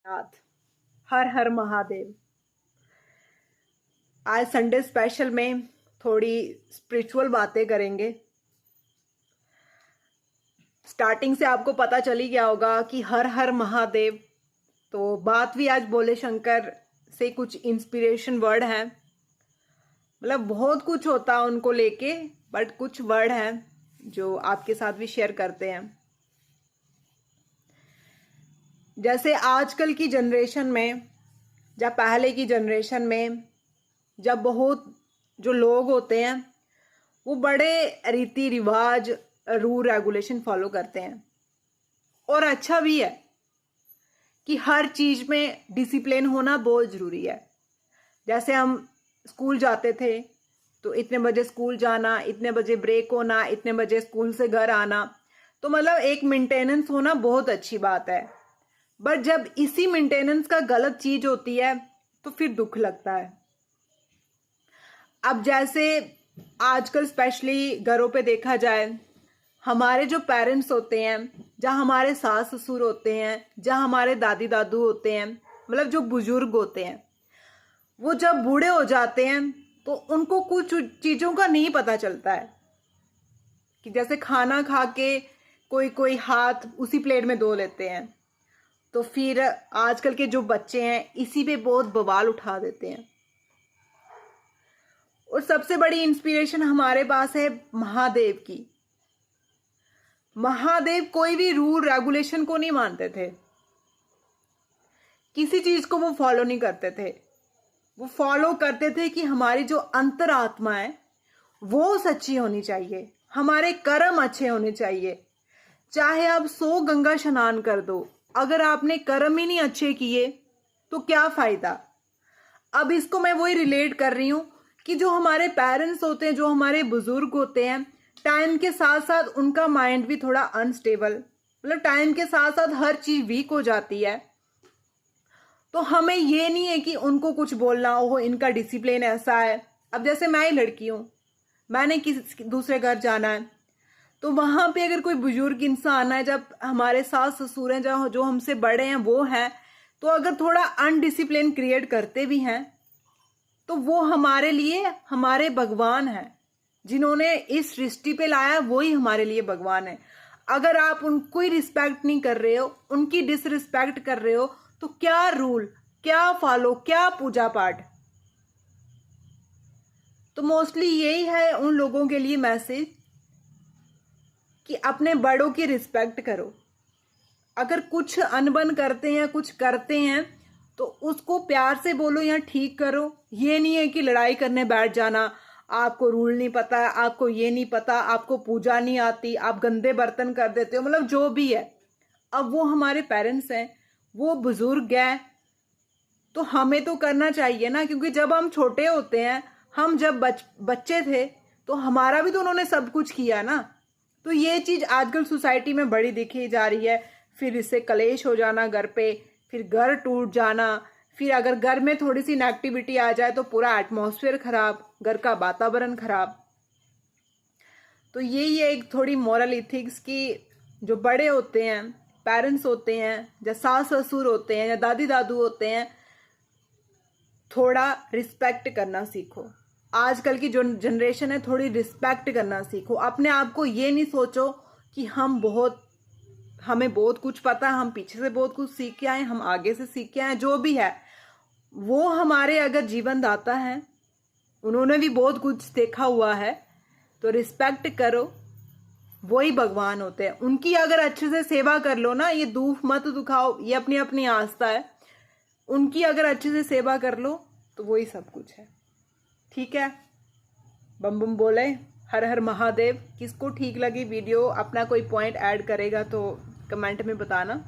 याद। हर हर महादेव। आज Sunday special में थोड़ी स्पिरिचुअल बातें करेंगे। स्टार्टिंग से आपको पता चल ही गया होगा कि हर हर महादेव, तो बात भी आज बोले शंकर से कुछ इंस्पिरेशन वर्ड है। मतलब बहुत कुछ होता उनको लेके, बट कुछ वर्ड हैं जो आपके साथ भी शेयर करते हैं। जैसे आजकल की जनरेशन में या पहले की जनरेशन में जब बहुत जो लोग होते हैं वो बड़े रीति रिवाज रूल रेगुलेशन फॉलो करते हैं, और अच्छा भी है कि हर चीज में डिसिप्लिन होना बहुत जरूरी है। जैसे हम स्कूल जाते थे तो इतने बजे स्कूल जाना, इतने बजे ब्रेक होना, इतने बजे स्कूल से घर आना, तो मतलब एक मेंटेनेंस होना बहुत अच्छी बात है। बट जब इसी मेंटेनेंस का गलत चीज होती है तो फिर दुख लगता है। अब जैसे आजकल स्पेशली घरों पे देखा जाए, हमारे जो पेरेंट्स होते हैं, जहाँ हमारे सास ससुर होते हैं, जहाँ हमारे दादी दादू होते हैं, मतलब जो बुजुर्ग होते हैं, वो जब बूढ़े हो जाते हैं तो उनको कुछ चीज़ों का नहीं पता चलता है कि जैसे खाना खा के कोई कोई हाथ उसी प्लेट में धो लेते हैं, तो फिर आजकल के जो बच्चे हैं इसी पे बहुत बवाल उठा देते हैं। और सबसे बड़ी इंस्पिरेशन हमारे पास है महादेव की। महादेव कोई भी रूल रेगुलेशन को नहीं मानते थे, किसी चीज को वो फॉलो नहीं करते थे। वो फॉलो करते थे कि हमारी जो अंतरात्मा है वो सच्ची होनी चाहिए, हमारे कर्म अच्छे होने चाहिए। चाहे आप 100 गंगा स्नान कर दो, अगर आपने कर्म ही नहीं अच्छे किए तो क्या फायदा। अब इसको मैं वही रिलेट कर रही हूं कि जो हमारे पेरेंट्स होते हैं, जो हमारे बुजुर्ग होते हैं, टाइम के साथ साथ उनका माइंड भी थोड़ा अनस्टेबल, मतलब टाइम के साथ साथ हर चीज वीक हो जाती है। तो हमें ये नहीं है कि उनको कुछ बोलना हो, इनका डिसिप्लिन ऐसा है। अब जैसे मैं ही लड़की हूं, मैंने किसी दूसरे घर जाना है, तो वहां पे अगर कोई बुजुर्ग इंसान है, जब हमारे सास ससुर हैं, जो हमसे बड़े हैं वो हैं, तो अगर थोड़ा अनडिसिप्लिन क्रिएट करते भी हैं तो वो हमारे लिए हमारे भगवान हैं। जिन्होंने इस सृष्टि पे लाया वो ही हमारे लिए भगवान है। अगर आप उनको ही रिस्पेक्ट नहीं कर रहे हो, उनकी डिसरिस्पेक्ट कर रहे हो, तो क्या रूल, क्या फॉलो, क्या पूजा पाठ। तो मोस्टली यही है उन लोगों के लिए मैसेज कि अपने बड़ों की रिस्पेक्ट करो। अगर कुछ अनबन करते हैं, कुछ करते हैं, तो उसको प्यार से बोलो या ठीक करो। ये नहीं है कि लड़ाई करने बैठ जाना, आपको रूल नहीं पता, आपको ये नहीं पता, आपको पूजा नहीं आती, आप गंदे बर्तन कर देते हो, मतलब जो भी है। अब वो हमारे पेरेंट्स हैं, वो बुजुर्ग हैं, तो हमें तो करना चाहिए ना। क्योंकि जब हम छोटे होते हैं, हम जब बच्चे थे, तो हमारा भी तो उन्होंने सब कुछ किया ना। तो ये चीज आजकल सोसाइटी में बड़ी दिखी जा रही है। फिर इससे कलेश हो जाना घर पे, फिर घर टूट जाना, फिर अगर घर में थोड़ी सी नेगेटिविटी आ जाए तो पूरा एटमॉस्फेयर खराब, घर का वातावरण खराब। तो यही है एक थोड़ी मॉरल इथिक्स की जो बड़े होते हैं, पेरेंट्स होते हैं, या सास ससुर होते हैं, या दादी दादू होते हैं, थोड़ा रिस्पेक्ट करना सीखो। आजकल की जो जनरेशन है, थोड़ी रिस्पेक्ट करना सीखो। अपने आप को ये नहीं सोचो कि हमें बहुत कुछ पता है, हम पीछे से बहुत कुछ सीख के आए, हम आगे से सीख के आए। जो भी है वो हमारे अगर जीवन दाता है, उन्होंने भी बहुत कुछ देखा हुआ है, तो रिस्पेक्ट करो। वही भगवान होते हैं। उनकी अगर अच्छे से सेवा कर लो ना, ये दुख मत दुखाओ, ये अपनी अपनी आस्था है। उनकी अगर अच्छे से सेवा कर लो तो वही सब कुछ है। ठीक है, बम बम बोले, हर हर महादेव। किसको ठीक लगी वीडियो, अपना कोई पॉइंट ऐड करेगा तो कमेंट में बताना।